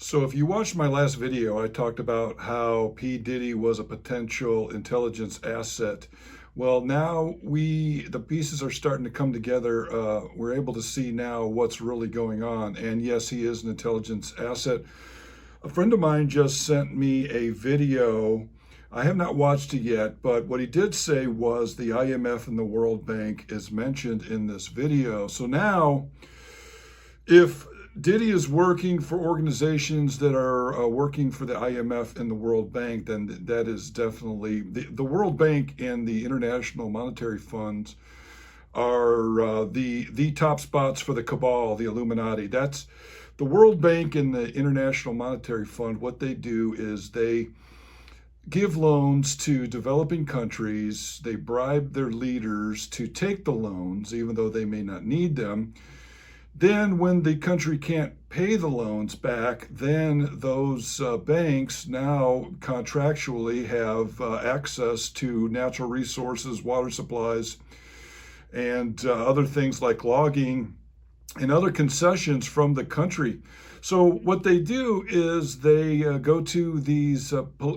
So if you watched my last video, I talked about how P. Diddy was a potential intelligence asset. Well, now the pieces are starting to come together. We're able to see now what's really going on. And yes, he is an intelligence asset. A friend of mine just sent me a video. I have not watched it yet, but what he did say was the IMF and the World Bank is mentioned in this video. So now, if Diddy is working for organizations that are working for the IMF and the World Bank, then that is definitely, the World Bank and the International Monetary Funds are the top spots for the cabal, the Illuminati. That's the World Bank and the International Monetary Fund. What they do is they give loans to developing countries. They bribe their leaders to take the loans, even though they may not need them. Then when the country can't pay the loans back, then those banks now contractually have access to natural resources, water supplies, and other things like logging and other concessions from the country. So what they do is they go to these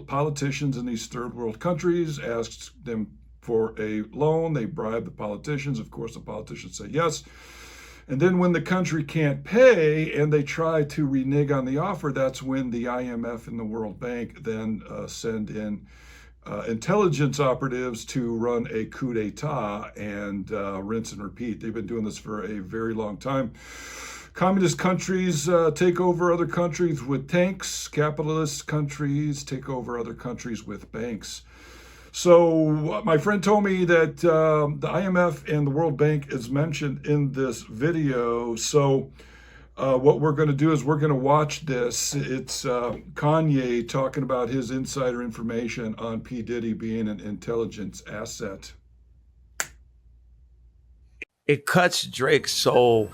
politicians in these third world countries, ask them for a loan. They bribe the politicians. Of course, the politicians say yes. And then when the country can't pay and they try to renege on the offer, that's when the IMF and the World Bank then send in intelligence operatives to run a coup d'etat and rinse and repeat. They've been doing this for a very long time. Communist countries take over other countries with tanks. Capitalist countries take over other countries with banks. So my friend told me that the IMF and the World Bank is mentioned in this video. So what we're going to do is we're going to watch this. It's Kanye talking about his insider information on P. Diddy being an intelligence asset. It cuts Drake's soul.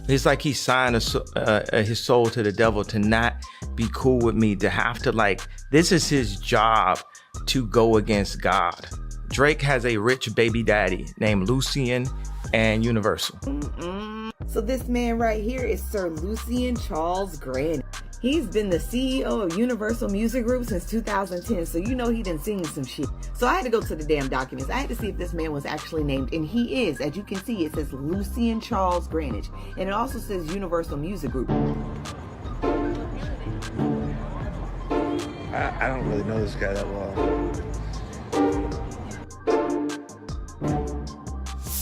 It's like he signed his soul to the devil to not be cool with me, to have to this is his job to go against God. Drake has a rich baby daddy named Lucian and Universal. So this man right here is Sir Lucian Charles Grainge. He's been the CEO of Universal Music Group since 2010, so you know he done seen some shit. So I had to go to the damn documents. I had to see if this man was actually named, and he is. As you can see, it says Lucian Charles Grainge, and it also says Universal Music Group. I don't really know this guy that well.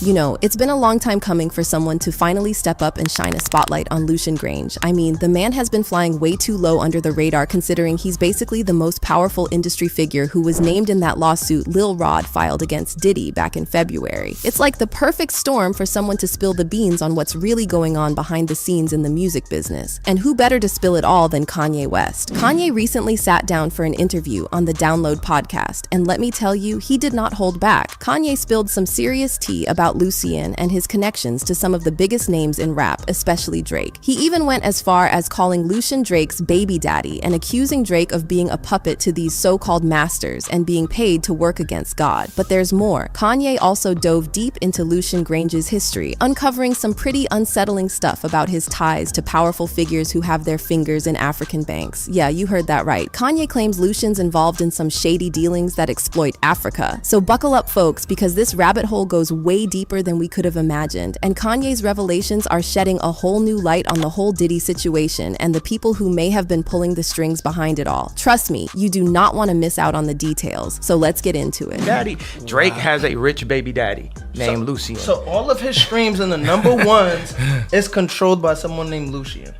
You know, it's been a long time coming for someone to finally step up and shine a spotlight on Lucian Grainge. I mean, the man has been flying way too low under the radar, considering he's basically the most powerful industry figure who was named in that lawsuit Lil Rod filed against Diddy back in February. It's like the perfect storm for someone to spill the beans on what's really going on behind the scenes in the music business. And who better to spill it all than Kanye West? Kanye recently sat down for an interview on the Download podcast, and let me tell you, he did not hold back. Kanye spilled some serious tea about Lucian and his connections to some of the biggest names in rap, especially Drake. He even went as far as calling Lucian Drake's baby daddy and accusing Drake of being a puppet to these so-called masters and being paid to work against God. But there's more. Kanye also dove deep into Lucian Grainge's history, uncovering some pretty unsettling stuff about his ties to powerful figures who have their fingers in African banks. Yeah, you heard that right. Kanye claims Lucian's involved in some shady dealings that exploit Africa. So buckle up, folks, because this rabbit hole goes way deeper than we could have imagined, and Kanye's revelations are shedding a whole new light on the whole Diddy situation and the people who may have been pulling the strings behind it all. Trust me, you do not want to miss out on the details, so let's get into it. Drake has a rich baby daddy named Lucian. So all of his streams in the number ones is controlled by someone named Lucian.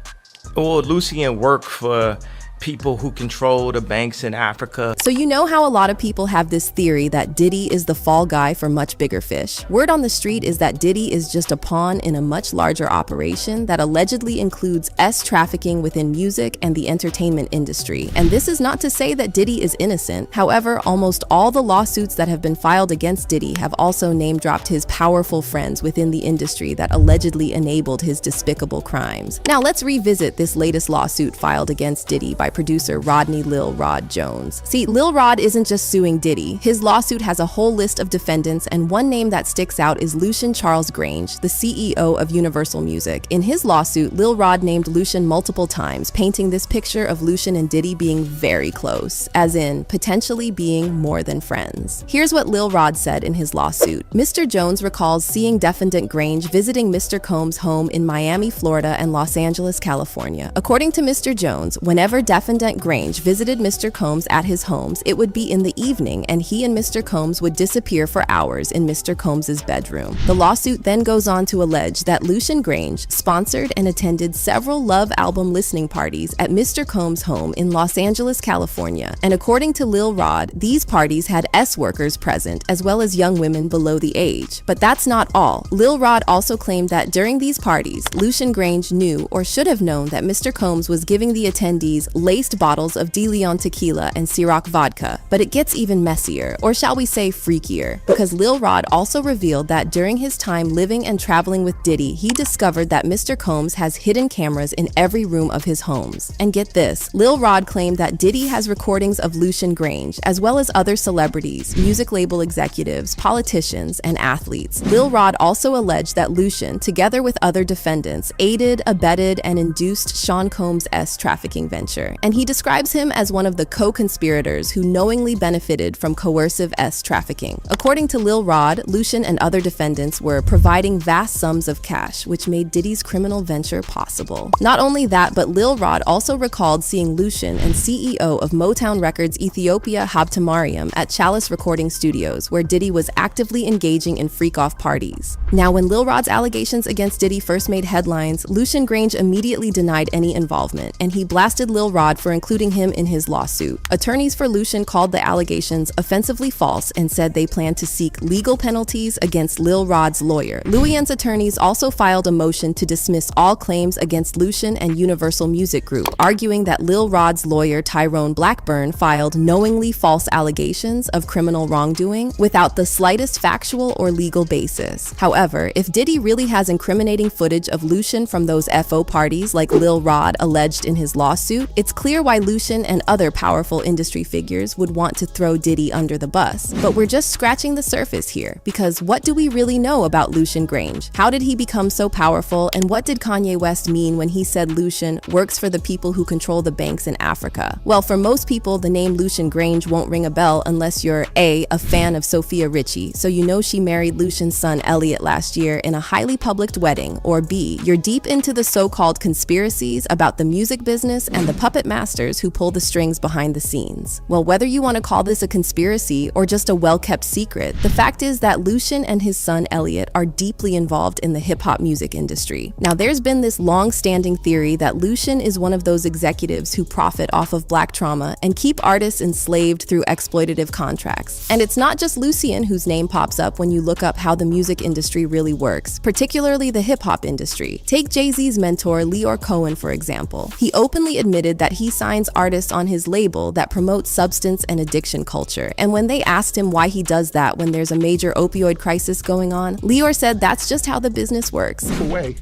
Well, Lucian worked for people who control the banks in Africa. So you know how a lot of people have this theory that Diddy is the fall guy for much bigger fish. Word on the street is that Diddy is just a pawn in a much larger operation that allegedly includes trafficking within music and the entertainment industry. And this is not to say that Diddy is innocent. However, almost all the lawsuits that have been filed against Diddy have also name-dropped his powerful friends within the industry that allegedly enabled his despicable crimes. Now let's revisit this latest lawsuit filed against Diddy by producer Rodney Lil Rod Jones. See, Lil Rod isn't just suing Diddy. His lawsuit has a whole list of defendants, and one name that sticks out is Lucian Grainge, the CEO of Universal Music. In his lawsuit, Lil Rod named Lucian multiple times, painting this picture of Lucian and Diddy being very close, as in potentially being more than friends. Here's what Lil Rod said in his lawsuit. Mr. Jones recalls seeing defendant Grainge visiting Mr. Combs' home in Miami, Florida and Los Angeles, California. According to Mr. Jones, whenever defendant Grainge visited Mr. Combs at his homes, it would be in the evening and he and Mr. Combs would disappear for hours in Mr. Combs' bedroom. The lawsuit then goes on to allege that Lucian Grainge sponsored and attended several Love album listening parties at Mr. Combs' home in Los Angeles, California. And according to Lil Rod, these parties had S-workers present as well as young women below the age. But that's not all. Lil Rod also claimed that during these parties, Lucian Grainge knew or should have known that Mr. Combs was giving the attendees laced bottles of De Leon tequila and Ciroc vodka. But it gets even messier, or shall we say freakier, because Lil Rod also revealed that during his time living and traveling with Diddy, he discovered that Mr. Combs has hidden cameras in every room of his homes. And get this, Lil Rod claimed that Diddy has recordings of Lucian Grainge, as well as other celebrities, music label executives, politicians, and athletes. Lil Rod also alleged that Lucian, together with other defendants, aided, abetted, and induced Sean Combs' trafficking venture. And he describes him as one of the co-conspirators who knowingly benefited from coercive trafficking. According to Lil Rod, Lucian and other defendants were providing vast sums of cash, which made Diddy's criminal venture possible. Not only that, but Lil Rod also recalled seeing Lucian and CEO of Motown Records Ethiopia Habtemariam at Chalice Recording Studios, where Diddy was actively engaging in freak-off parties. Now, when Lil Rod's allegations against Diddy first made headlines, Lucian Grainge immediately denied any involvement, and he blasted Lil Rod for including him in his lawsuit. Attorneys for Lucian called the allegations offensively false and said they planned to seek legal penalties against Lil Rod's lawyer. Lucian's attorneys also filed a motion to dismiss all claims against Lucian and Universal Music Group, arguing that Lil Rod's lawyer Tyrone Blackburn filed knowingly false allegations of criminal wrongdoing without the slightest factual or legal basis. However, if Diddy really has incriminating footage of Lucian from those FO parties like Lil Rod alleged in his lawsuit, it's clear why Lucian and other powerful industry figures would want to throw Diddy under the bus. But we're just scratching the surface here, because what do we really know about Lucian Grainge? How did he become so powerful, and what did Kanye West mean when he said Lucian works for the people who control the banks in Africa? Well, for most people, the name Lucian Grainge won't ring a bell unless you're A, a fan of Sophia Richie, so you know she married Lucian's son Elliot last year in a highly public wedding, or B, you're deep into the so-called conspiracies about the music business and the puppet masters who pull the strings behind the scenes. Well, whether you want to call this a conspiracy or just a well-kept secret, the fact is that Lucian and his son Elliot are deeply involved in the hip-hop music industry. Now, there's been this long-standing theory that Lucian is one of those executives who profit off of Black trauma and keep artists enslaved through exploitative contracts. And it's not just Lucian whose name pops up when you look up how the music industry really works, particularly the hip-hop industry. Take Jay-Z's mentor Leor Cohen, for example. He openly admitted that he signs artists on his label that promote substance and addiction culture. And when they asked him why he does that when there's a major opioid crisis going on, Leor said that's just how the business works. Away.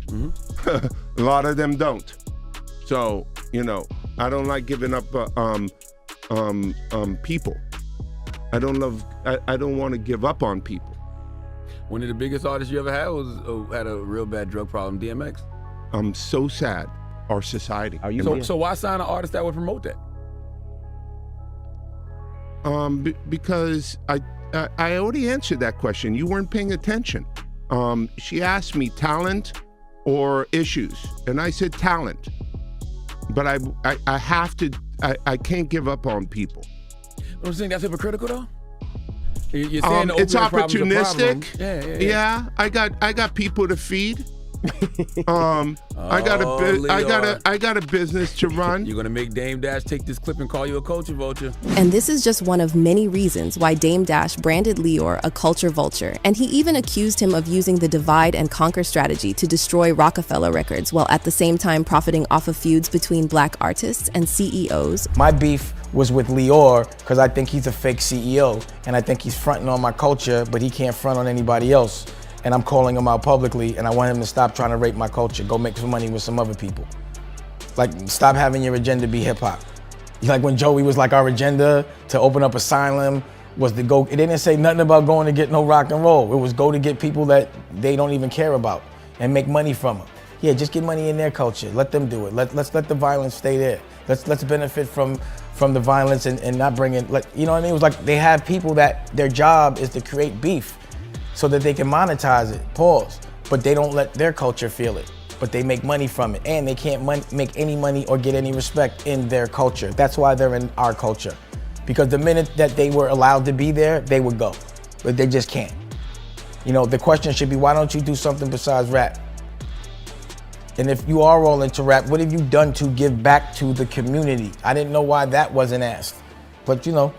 A lot of them don't. So, I don't like giving up people. I don't want to give up on people. One of the biggest artists you ever had had a real bad drug problem, DMX. I'm so sad, our society. So why sign an artist that would promote that? Because I already answered that question. You weren't paying attention. She asked me talent or issues, and I said talent. But I have to. I can't give up on people. Don't you think that's hypocritical though? You're saying the it's opioid problem's a opportunistic. problem. Yeah. I got people to feed. I got a business to run. You're gonna make Dame Dash take this clip and call you a culture vulture. And this is just one of many reasons why Dame Dash branded Leor a culture vulture, and he even accused him of using the divide and conquer strategy to destroy Rockefeller Records while at the same time profiting off of feuds between Black artists and CEOs. My beef was with Leor because I think he's a fake CEO, and I think he's fronting on my culture, but he can't front on anybody else. And I'm calling him out publicly, and I want him to stop trying to rape my culture. Go make some money with some other people. Like, stop having your agenda be hip hop. Like when Joey was like, our agenda to open up Asylum was to go, it didn't say nothing about going to get no rock and roll. It was go to get people that they don't even care about and make money from them. Yeah, just get money in their culture. Let them do it. Let's let the violence stay there. Let's benefit from the violence and not bring in, like, you know what I mean? It was like they have people that their job is to create beef so that they can monetize it, pause. But they don't let their culture feel it. But they make money from it, and they can't make any money or get any respect in their culture. That's why they're in our culture. Because the minute that they were allowed to be there, they would go. But they just can't. You know, the question should be, why don't you do something besides rap? And if you are all into rap, what have you done to give back to the community? I didn't know why that wasn't asked. But you know,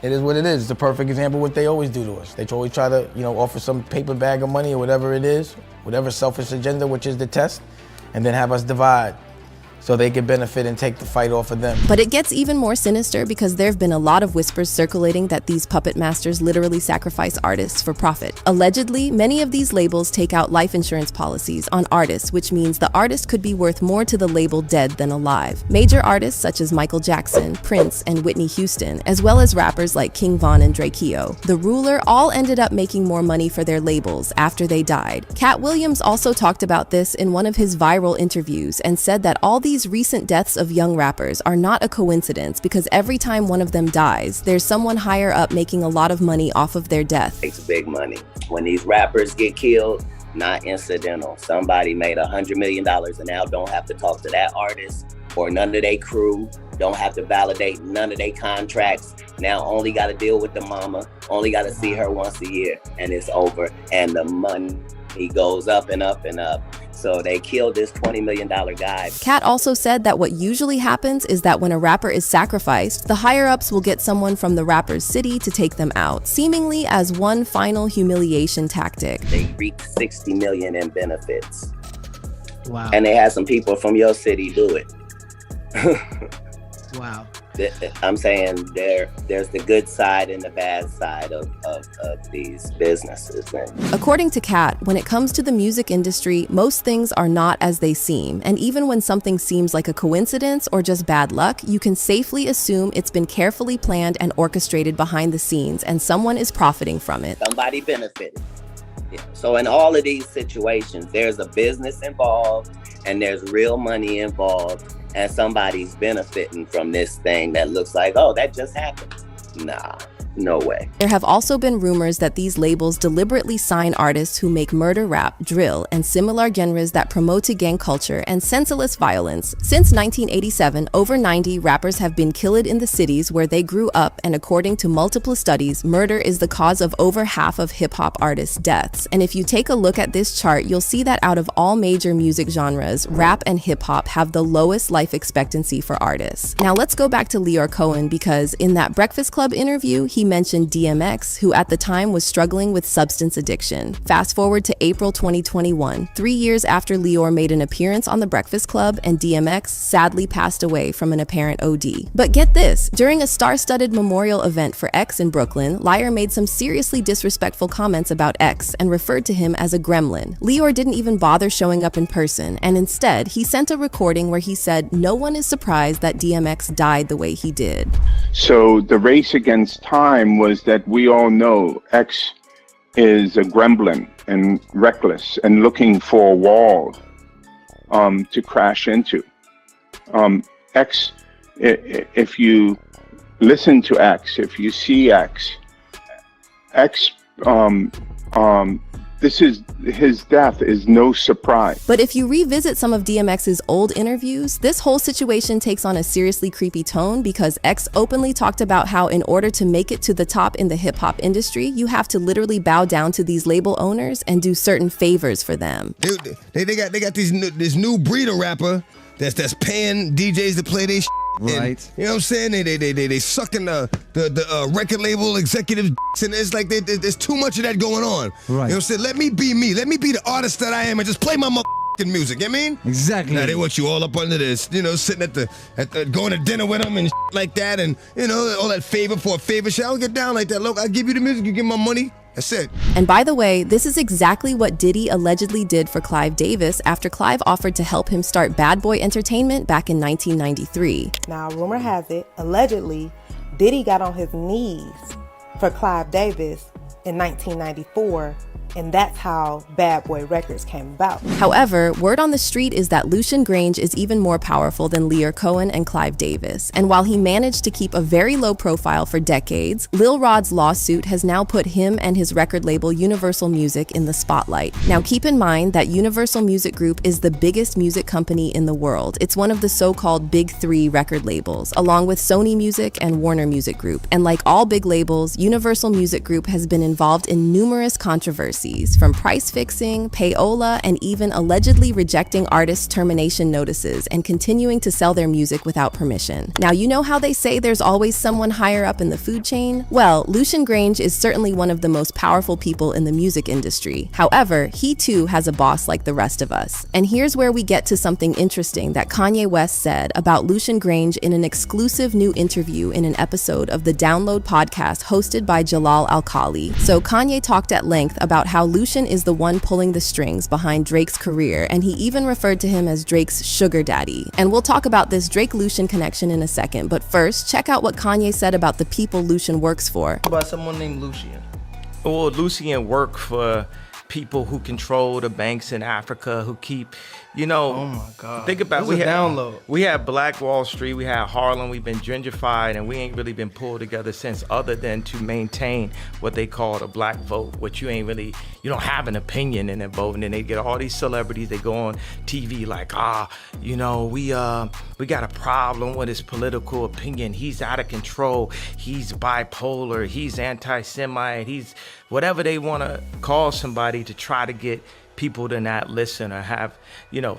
it is what it is. It's a perfect example of what they always do to us. They always try to, you know, offer some paper bag of money or whatever it is, whatever selfish agenda, which is the test, and then have us divide so they can benefit and take the fight off of them. But it gets even more sinister because there have been a lot of whispers circulating that these puppet masters literally sacrifice artists for profit. Allegedly, many of these labels take out life insurance policies on artists, which means the artist could be worth more to the label dead than alive. Major artists such as Michael Jackson, Prince, and Whitney Houston, as well as rappers like King Von and Drakeo, The Ruler, all ended up making more money for their labels after they died. Cat Williams also talked about this in one of his viral interviews and said that all these recent deaths of young rappers are not a coincidence because every time one of them dies, there's someone higher up making a lot of money off of their death. Makes big money. When these rappers get killed, not incidental. Somebody made $100 million and now don't have to talk to that artist or none of their crew, don't have to validate none of their contracts. Now only got to deal with the mama, only got to see her once a year, and it's over. And the money goes up and up and up. So they killed this $20 million guy. Cat also said that what usually happens is that when a rapper is sacrificed, the higher-ups will get someone from the rapper's city to take them out, seemingly as one final humiliation tactic. They reaped $60 million in benefits. Wow. And they had some people from your city do it. Wow. I'm saying there's the good side and the bad side of these businesses. According to Kat, when it comes to the music industry, most things are not as they seem. And even when something seems like a coincidence or just bad luck, you can safely assume it's been carefully planned and orchestrated behind the scenes, and someone is profiting from it. Somebody benefited. Yeah. So in all of these situations, there's a business involved and there's real money involved. And somebody's benefiting from this thing that looks like, oh, that just happened. Nah, no way. There have also been rumors that these labels deliberately sign artists who make murder rap, drill, and similar genres that promote to gang culture and senseless violence. Since 1987, over 90 rappers have been killed in the cities where they grew up, and according to multiple studies, murder is the cause of over half of hip-hop artists' deaths. And if you take a look at this chart, you'll see that out of all major music genres, rap and hip-hop have the lowest life expectancy for artists. Now let's go back to Leor Cohen, because in that Breakfast Club interview, he mentioned DMX, who at the time was struggling with substance addiction. Fast forward to April 2021, 3 years after Leor made an appearance on The Breakfast Club, and DMX sadly passed away from an apparent OD. But get this, during a star-studded memorial event for X in Brooklyn, Leor made some seriously disrespectful comments about X and referred to him as a gremlin. Leor didn't even bother showing up in person, and instead, he sent a recording where he said no one is surprised that DMX died the way he did. So the race against time was that we all know X is a gremlin and reckless and looking for a wall to crash into. X, if you listen to X, if you see X, his death is no surprise. But if you revisit some of DMX's old interviews, this whole situation takes on a seriously creepy tone, because X openly talked about how in order to make it to the top in the hip-hop industry, you have to literally bow down to these label owners and do certain favors for them. They got this new breed of rapper that's paying DJs to play their shit. Right. And, you know what I'm saying? They sucking the record label executive, and it's like there's too much of that going on. Right. You know what I'm saying? Let me be me. Let me be the artist that I am and just play my music. You know what I mean? Exactly. Now they want you all up under this, you know, sitting at the going to dinner with them and like that, and you know, all that favor for a favor shit. I don't get down like that. Look, I give you the music, you give my money, That's it. And by the way, this is exactly what Diddy allegedly did for Clive Davis after Clive offered to help him start Bad Boy Entertainment back in 1993. Now, rumor has it, allegedly, Diddy got on his knees for Clive Davis in 1994, and that's how Bad Boy Records came about. However, word on the street is that Lucian Grainge is even more powerful than Lear Cohen and Clive Davis. And while he managed to keep a very low profile for decades, Lil Rod's lawsuit has now put him and his record label Universal Music in the spotlight. Now keep in mind that Universal Music Group is the biggest music company in the world. It's one of the so-called Big Three record labels, along with Sony Music and Warner Music Group. And like all big labels, Universal Music Group has been involved in numerous controversies, from price fixing, payola, and even allegedly rejecting artists' termination notices and continuing to sell their music without permission. Now, you know how they say there's always someone higher up in the food chain? Well, Lucian Grainge is certainly one of the most powerful people in the music industry. However, he too has a boss like the rest of us. And here's where we get to something interesting that Kanye West said about Lucian Grainge in an exclusive new interview in an episode of the Download podcast hosted by Jalal Al-Khali. So Kanye talked at length about how Lucian is the one pulling the strings behind Drake's career, and he even referred to him as Drake's sugar daddy. And we'll talk about this Drake-Lucian connection in a second, but first, check out what Kanye said about the people Lucian works for. By someone named Lucian. Well, Lucian worked for people who control the banks in Africa, who keep, oh my God. Think about it. Download. We had Black Wall Street, we had Harlem, we've been gentrified, and we ain't really been pulled together since, other than to maintain what they call the black vote, which you don't have an opinion in that vote. And then they get all these celebrities, they go on TV like, we got a problem with his political opinion. He's out of control. He's bipolar. He's anti-Semite. He's whatever they want to call somebody to try to get people to not listen or have,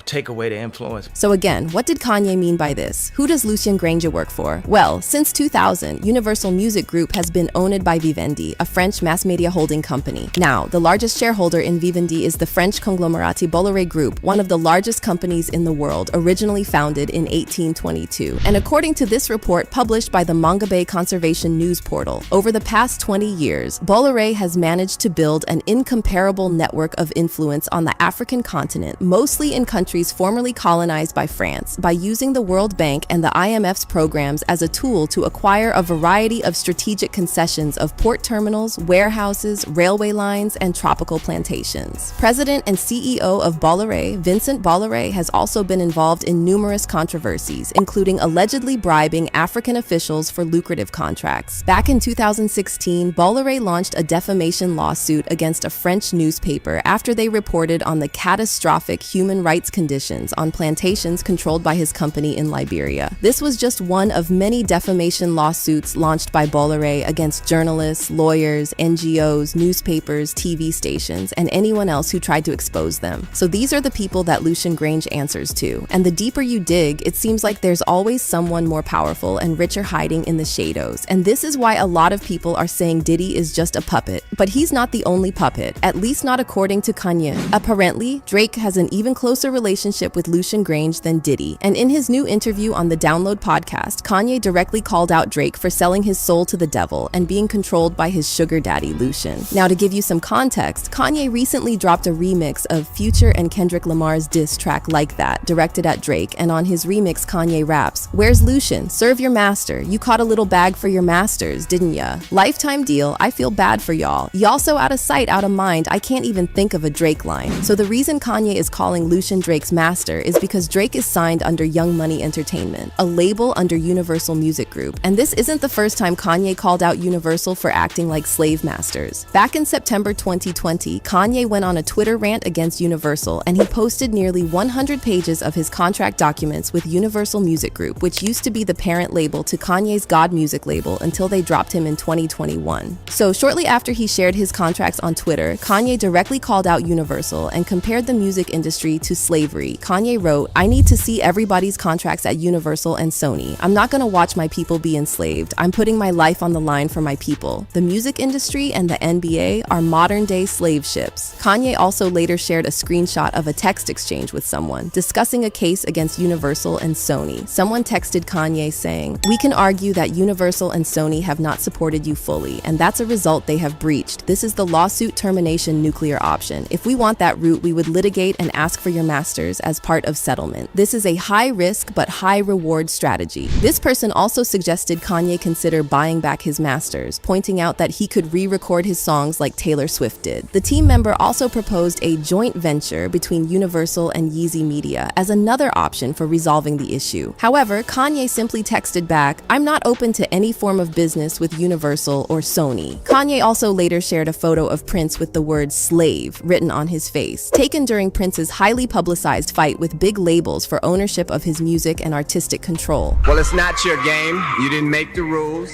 take away the influence. So again, what did Kanye mean by this? Who does Lucian Grainge work for? Well, since 2000, Universal Music Group has been owned by Vivendi, a French mass media holding company. Now, the largest shareholder in Vivendi is the French conglomerate Bolloré Group, one of the largest companies in the world, originally founded in 1822. And according to this report published by the Mongabay Conservation News Portal, over the past 20 years, Bolloré has managed to build an incomparable network of influence on the African continent, mostly in countries formerly colonized by France, by using the World Bank and the IMF's programs as a tool to acquire a variety of strategic concessions of port terminals, warehouses, railway lines, and tropical plantations. President and CEO of Bolloré, Vincent Bolloré, has also been involved in numerous controversies, including allegedly bribing African officials for lucrative contracts. Back in 2016, Bolloré launched a defamation lawsuit against a French newspaper after they reported on the catastrophic human rights conditions on plantations controlled by his company in Liberia. This was just one of many defamation lawsuits launched by Bolloré against journalists, lawyers, NGOs, newspapers, TV stations, and anyone else who tried to expose them. So these are the people that Lucian Grainge answers to. And the deeper you dig, it seems like there's always someone more powerful and richer hiding in the shadows. And this is why a lot of people are saying Diddy is just a puppet. But he's not the only puppet, at least not according to Kanye. Apparently, Drake has an even closer relationship with Lucian Grainge than Diddy, and in his new interview on the Download podcast, Kanye directly called out Drake for selling his soul to the devil and being controlled by his sugar daddy, Lucian. Now, to give you some context, Kanye recently dropped a remix of Future and Kendrick Lamar's diss track Like That, directed at Drake, and on his remix, Kanye raps, "Where's Lucian? Serve your master. You caught a little bag for your masters, didn't ya? Lifetime deal, I feel bad for y'all. Y'all so out of sight, out of mind, I can't even think of a Drake line." So the reason Kanye is calling Lucian Drake's master is because Drake is signed under Young Money Entertainment, a label under Universal Music Group. And this isn't the first time Kanye called out Universal for acting like slave masters. Back in September 2020, Kanye went on a Twitter rant against Universal, and he posted nearly 100 pages of his contract documents with Universal Music Group, which used to be the parent label to Kanye's God Music label until they dropped him in 2021. So shortly after he shared his contracts on Twitter, Kanye directly called out Universal Universal and compared the music industry to slavery. Kanye wrote, "I need to see everybody's contracts at Universal and Sony. I'm not gonna watch my people be enslaved. I'm putting my life on the line for my people. The music industry and the NBA are modern-day slave ships." Kanye also later shared a screenshot of a text exchange with someone, discussing a case against Universal and Sony. Someone texted Kanye saying, "We can argue that Universal and Sony have not supported you fully, and that's a result they have breached. This is the lawsuit termination nuclear option. If we want that route, we would litigate and ask for your masters as part of settlement. This is a high-risk but high-reward strategy." This person also suggested Kanye consider buying back his masters, pointing out that he could re-record his songs like Taylor Swift did. The team member also proposed a joint venture between Universal and Yeezy Media as another option for resolving the issue. However, Kanye simply texted back, "I'm not open to any form of business with Universal or Sony." Kanye also later shared a photo of Prince with the word slave written on his face, taken during Prince's highly publicized fight with big labels for ownership of his music and artistic control. Well, it's not your game. You didn't make the rules,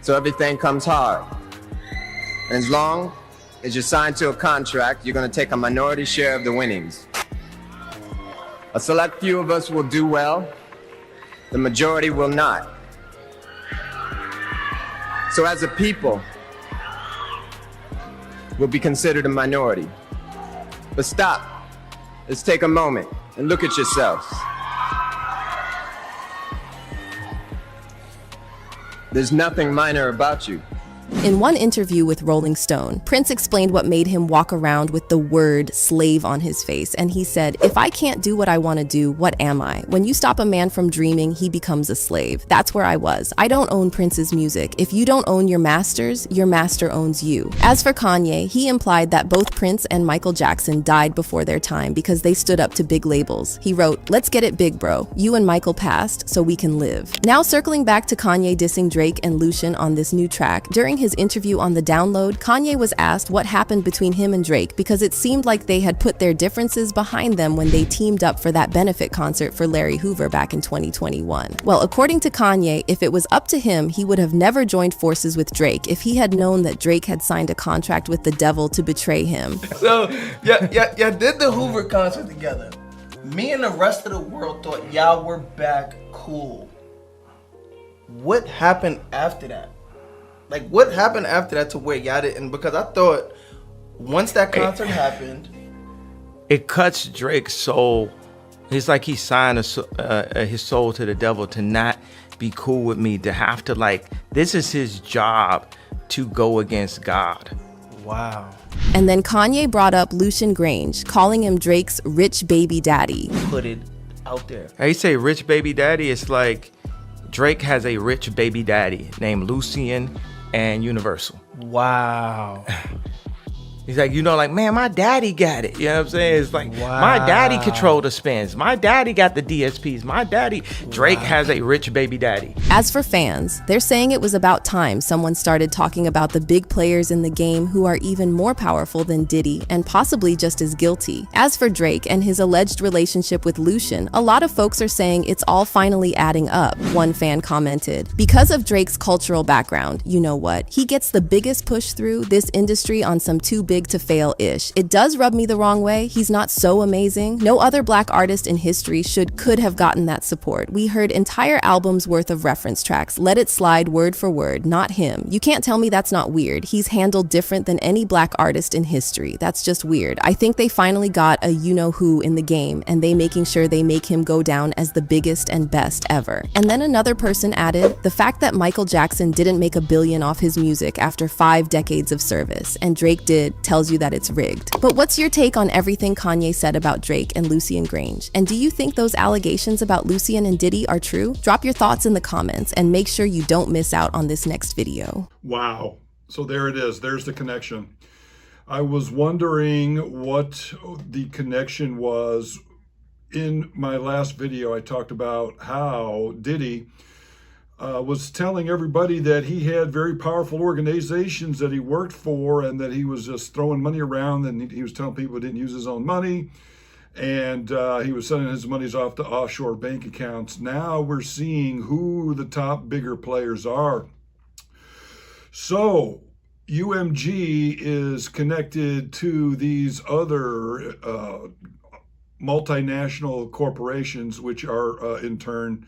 so everything comes hard. And as long as you're signed to a contract, you're going to take a minority share of the winnings. A select few of us will do well, the majority will not. So as a people, we'll be considered a minority. But stop. Let's take a moment and look at yourselves. There's nothing minor about you. In one interview with Rolling Stone, Prince explained what made him walk around with the word slave on his face, and he said, "If I can't do what I want to do, what am I? When you stop a man from dreaming, he becomes a slave. That's where I was. I don't own Prince's music. If you don't own your masters, your master owns you." As for Kanye, he implied that both Prince and Michael Jackson died before their time because they stood up to big labels. He wrote, "Let's get it big, bro. You and Michael passed, so we can live." Now circling back to Kanye dissing Drake and Lucian on this new track, during his interview on The Download, Kanye was asked what happened between him and Drake because it seemed like they had put their differences behind them when they teamed up for that benefit concert for Larry Hoover back in 2021. Well, according to Kanye, if it was up to him, he would have never joined forces with Drake if he had known that Drake had signed a contract with the devil to betray him. So, yeah, did the Hoover concert together. Me and the rest of the world thought y'all were back cool. What happened after that? Like, what happened after that to where y'all didn't? Because I thought once that concert happened, it cuts Drake's soul. It's like he signed his soul to the devil to not be cool with me, to have to, like, this is his job to go against God. wow. And then Kanye brought up Lucian Grainge, calling him Drake's rich baby daddy. Put it out there. He say rich baby daddy. It's like Drake has a rich baby daddy named Lucian and Universal. Wow. He's like, like, man, my daddy got it. You know what I'm saying? It's like, my daddy controlled the spins. My daddy got the DSPs. My daddy, Drake has a rich baby daddy. As for fans, they're saying it was about time someone started talking about the big players in the game who are even more powerful than Diddy and possibly just as guilty. As for Drake and his alleged relationship with Lucian, a lot of folks are saying it's all finally adding up. One fan commented, "Because of Drake's cultural background, you know what? He gets the biggest push through this industry on some too big to fail-ish. It does rub me the wrong way. He's not so amazing. No other black artist in history could have gotten that support. We heard entire albums worth of reference tracks. Let it slide word for word, not him. You can't tell me that's not weird. He's handled different than any black artist in history. That's just weird. I think they finally got a you-know-who in the game, and they making sure they make him go down as the biggest and best ever." And then another person added, "The fact that Michael Jackson didn't make $1 billion off his music after 5 decades of service, and Drake did, tells you that it's rigged." But what's your take on everything Kanye said about Drake and Lucian Grainge? And do you think those allegations about Lucian and Diddy are true? Drop your thoughts in the comments and make sure you don't miss out on this next video. Wow. So there it is. There's the connection. I was wondering what the connection was. In my last video, I talked about how Diddy was telling everybody that he had very powerful organizations that he worked for and that he was just throwing money around, and he was telling people he didn't use his own money, and he was sending his monies off to offshore bank accounts. Now we're seeing who the top bigger players are. So UMG is connected to these other multinational corporations, which are in turn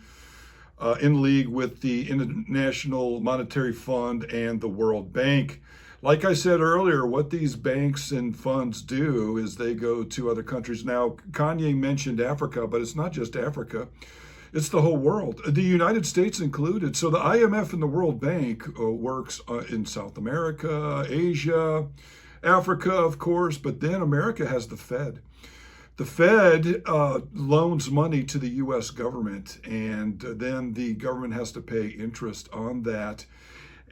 in league with the International Monetary Fund and the World Bank. Like I said earlier, what these banks and funds do is they go to other countries. Now, Kanye mentioned Africa, but it's not just Africa. It's the whole world, the United States included. So the IMF and the World Bank works in South America, Asia, Africa, of course, but then America has the Fed. The Fed loans money to the U.S. government, and then the government has to pay interest on that.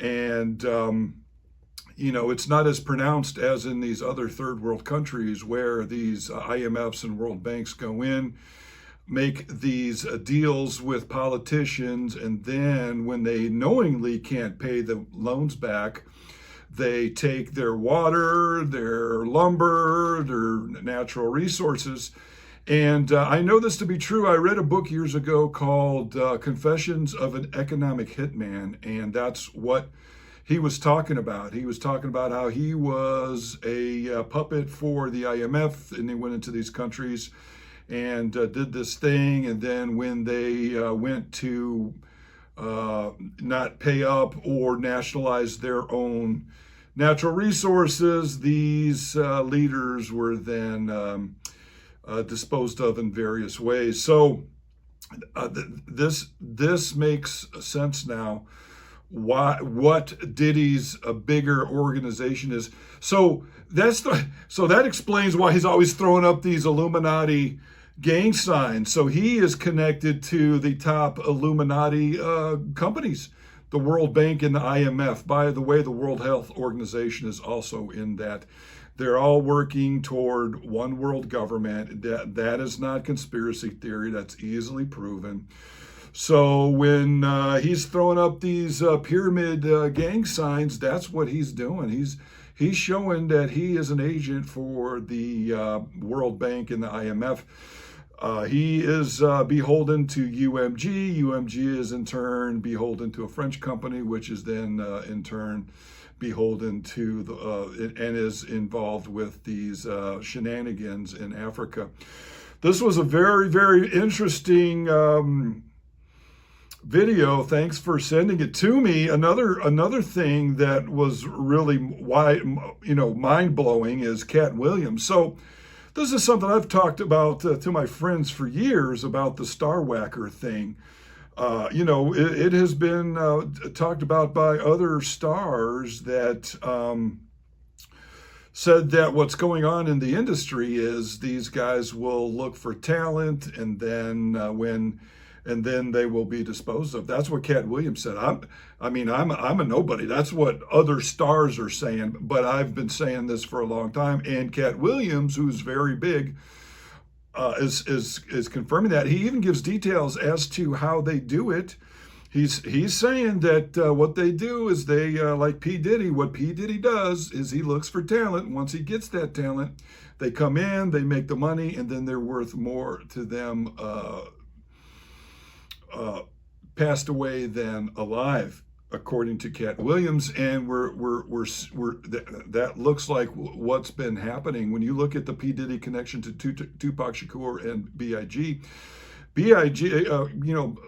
And, you know, it's not as pronounced as in these other third world countries where these IMFs and World Banks go in, make these deals with politicians, and then when they knowingly can't pay the loans back, they take their water, their lumber, their natural resources. And I know this to be true. I read a book years ago called Confessions of an Economic Hitman, and that's what he was talking about. He was talking about how he was a puppet for the IMF, and they went into these countries and did this thing. And then when they went to not pay up or nationalize their own natural resources, these leaders were then disposed of in various ways. So this makes sense now. What Diddy's a bigger organization is. So that explains why he's always throwing up these Illuminati gang signs. So he is connected to the top Illuminati companies, the World Bank and the IMF. By the way, the World Health Organization is also in that. They're all working toward one world government. That is not conspiracy theory. That's easily proven. So when he's throwing up these pyramid gang signs, that's what he's doing. He's showing that he is an agent for the World Bank and the IMF. He is beholden to UMG. UMG is in turn beholden to a French company, which is then in turn beholden to and is involved with these shenanigans in Africa. This was a very, very interesting video. Thanks for sending it to me. Another thing that was really mind-blowing is Cat Williams. So this is something I've talked about to my friends for years about the Star Whacker thing. It has been talked about by other stars that said that what's going on in the industry is these guys will look for talent, and then they will be disposed of. That's what Cat Williams said. I'm a nobody. That's what other stars are saying, but I've been saying this for a long time. And Cat Williams, who's very big, is confirming that. He even gives details as to how they do it. He's saying that what they do is they, like P. Diddy, what P. Diddy does is he looks for talent. Once he gets that talent, they come in, they make the money, and then they're worth more to them passed away than alive, according to Cat Williams. And that looks like what's been happening. When you look at the P. Diddy connection to Tupac Shakur and B.I.G.,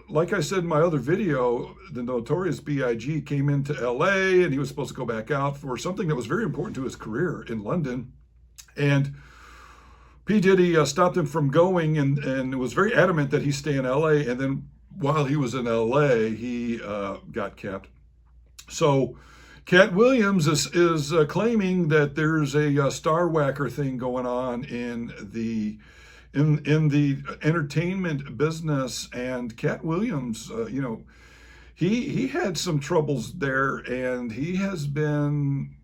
like I said in my other video, the notorious B.I.G. came into L.A. and he was supposed to go back out for something that was very important to his career in London. And P. Diddy stopped him from going and was very adamant that he stay in L.A. And then while he was in L.A., he got capped. So Cat Williams is claiming that there's a Star Whacker thing going on in the entertainment business. And Cat Williams, he had some troubles there, and he has been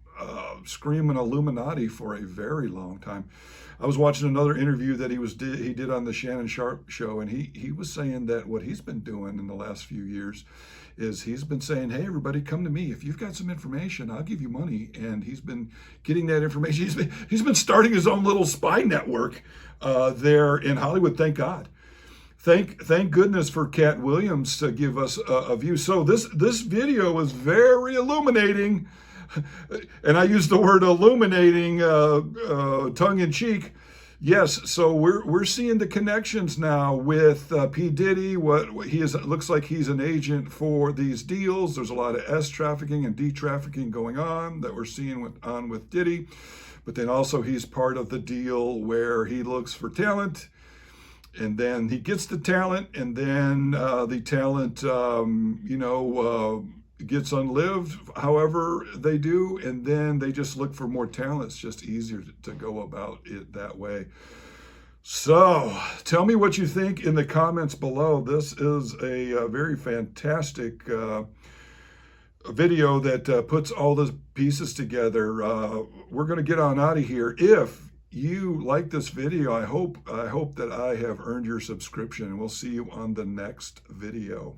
screaming Illuminati for a very long time. I was watching another interview that he did on the Shannon Sharp show, and he was saying that what he's been doing in the last few years is he's been saying, hey, everybody, come to me. If you've got some information, I'll give you money. And he's been getting that information. He's been starting his own little spy network there in Hollywood. Thank God. Thank goodness for Cat Williams to give us a view. So this video was very illuminating. and I use the word illuminating tongue in cheek. Yes, so we're seeing the connections now with P. Diddy. What he is, it looks like he's an agent for these deals. There's a lot of S trafficking and D trafficking going on that we're seeing with Diddy. But then also he's part of the deal where he looks for talent, and then he gets the talent, and then the talent, gets unlived, however they do, and then they just look for more talent. It's just easier to go about it that way. So tell me what you think in the comments below. This is a very fantastic video that puts all the pieces together. We're going to get on out of here. If you like this video, I hope that I have earned your subscription, and we'll see you on the next video.